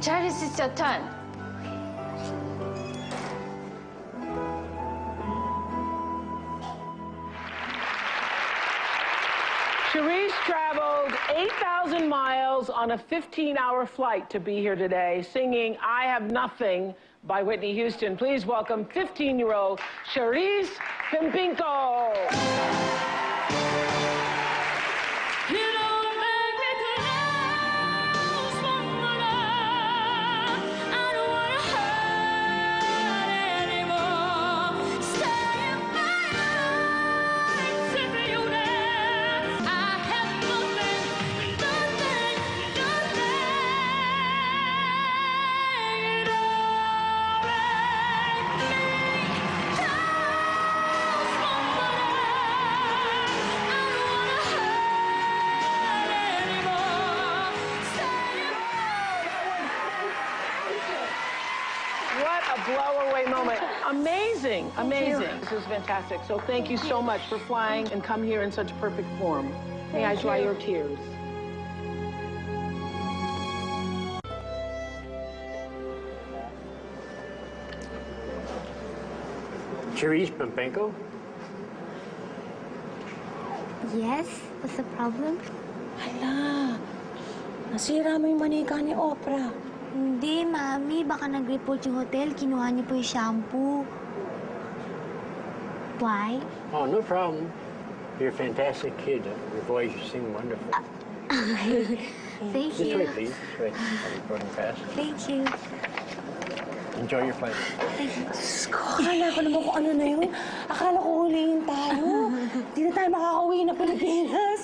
Charis, it's your turn. Cherise traveled 8,000 miles on a 15-hour flight to be here today, singing I Have Nothing by Whitney Houston. Please welcome 15-year-old Cherise Pimpinko. What a blow-away moment. Amazing, amazing. This is fantastic. So thank you so much for flying and come here in such perfect form. May I dry your tears? Cherise Pimpinko? Yes? What's the problem? Hala, nasira mo yung manika ni Oprah. Hindi, Mami. Baka nag-report yung hotel. Kinuha niyo po yung shampoo. Why? Oh, no problem. You're a fantastic kid. Your voice, you sing wonderful. Thank Just you. wait, please. Just wait. I'll be going fast. Thank you. Enjoy your flight. Thank you. Diyos ko, akala ko naman kung ano na yun. Akala ko huliin tayo. Hindi na tayo makakauwi na Pilipinas.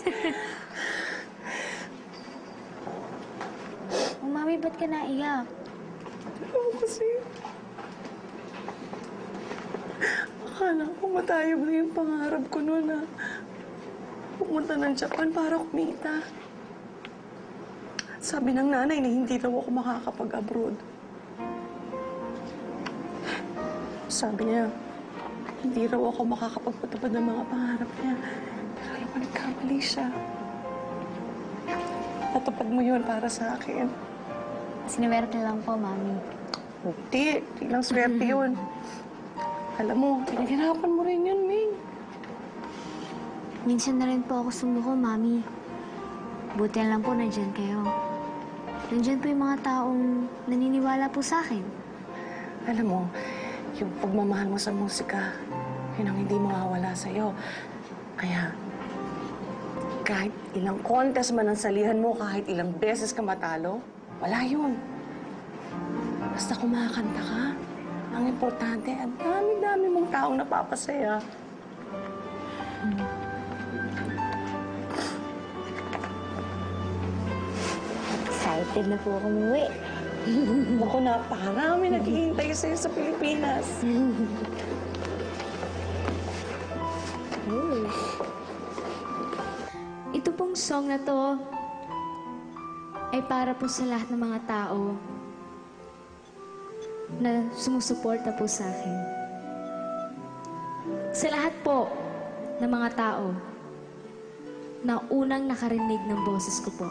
Oh, Mami, ba't ka naiyak? Oo, kasi... Akala ko matayo na yung pangarap ko noon na pumunta ng Japan para kumita. Sabi ng nanay na hindi daw ako makakapag-abroad. Sabi niya, hindi raw ako makakapagpatupad ng mga pangarap niya. Pero alam ko, nagkamali siya. Natupad mo yun para sa akin. Sinuwerte lang po, Mami. Hindi lang swerte yun. Alam mo, pinaghirapan mo rin yun, Ming. Minsan na rin po ako sumuko, Mami. Buti lang po nandyan kayo. Nandyan po yung mga taong naniniwala po sa akin. Alam mo, yung pagmamahal mo sa musika, yun ang hindi mawawala sa'yo. Kaya, kahit ilang contest man ang salihan mo, kahit ilang beses ka matalo, wala yun. Basta kumakanta ka, ang importante, ang dami-dami mong taong napapasaya. Excited na po ako umuwi. Naku, napakarami naghihintay sa'yo sa Pilipinas. Ito pong song na to ay para po sa lahat ng mga tao na sumusuporta po sa akin. Sa lahat po ng mga tao na unang nakarinig ng boses ko po.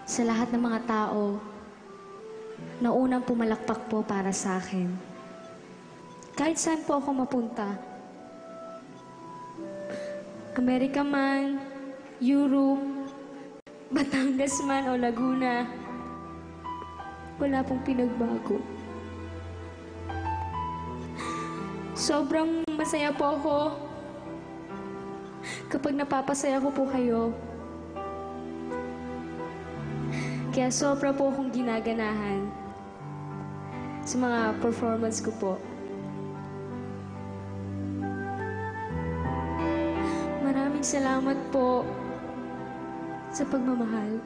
Sa lahat ng mga tao na unang pumalakpak po para sa akin. Kahit saan po ako mapunta, Amerika man, Europe, Batangas man o Laguna, wala pong pinagbago. Sobrang masaya po ako kapag napapasaya ko po kayo. Kaya sobra po akong ginaganahan sa mga performance ko po. Maraming salamat po sa pagmamahal.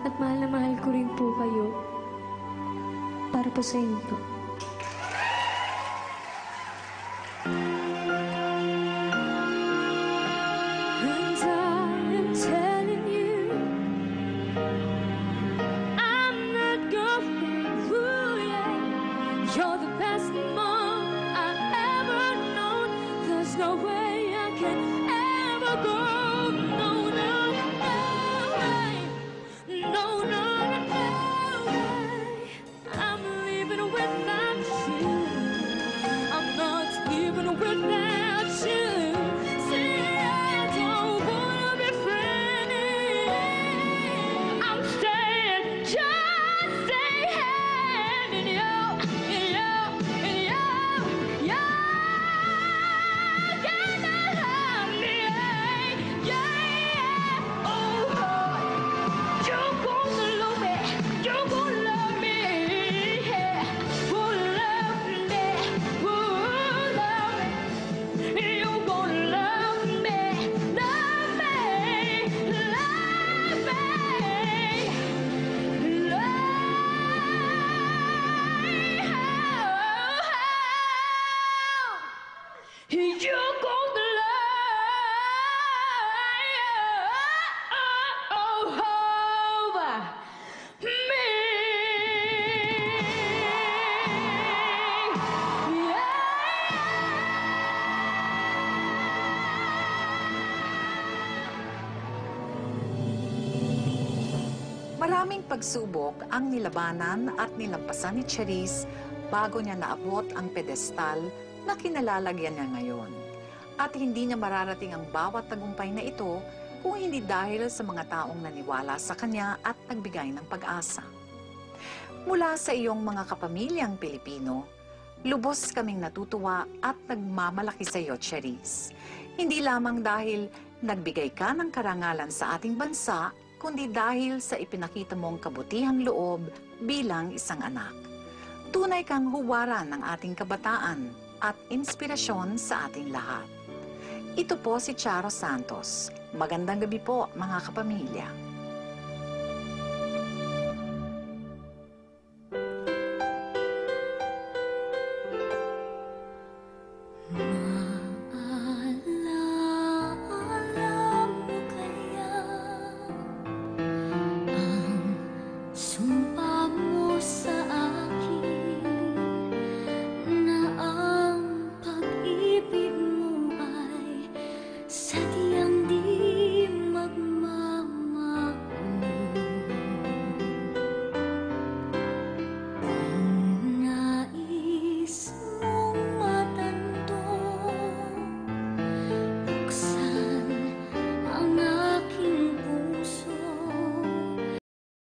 At mahal na mahal ko rin po kayo para po sa inyo to. You're the best mom I've ever known. There's no way I can ever go, no, no. Maraming pagsubok ang nilabanan at nilampasan ni Charisse bago niya naabot ang pedestal na kinalalagyan niya ngayon. At hindi niya mararating ang bawat tagumpay na ito kung hindi dahil sa mga taong naniwala sa kanya at nagbigay ng pag-asa. Mula sa iyong mga kapamilyang Pilipino, lubos kaming natutuwa at nagmamalaki sa iyo, Charisse. Hindi lamang dahil nagbigay ka ng karangalan sa ating bansa, kundi dahil sa ipinakita mong kabutihang loob bilang isang anak. Tunay kang huwaran ng ating kabataan at inspirasyon sa ating lahat. Ito po si Charo Santos. Magandang gabi po, mga kapamilya.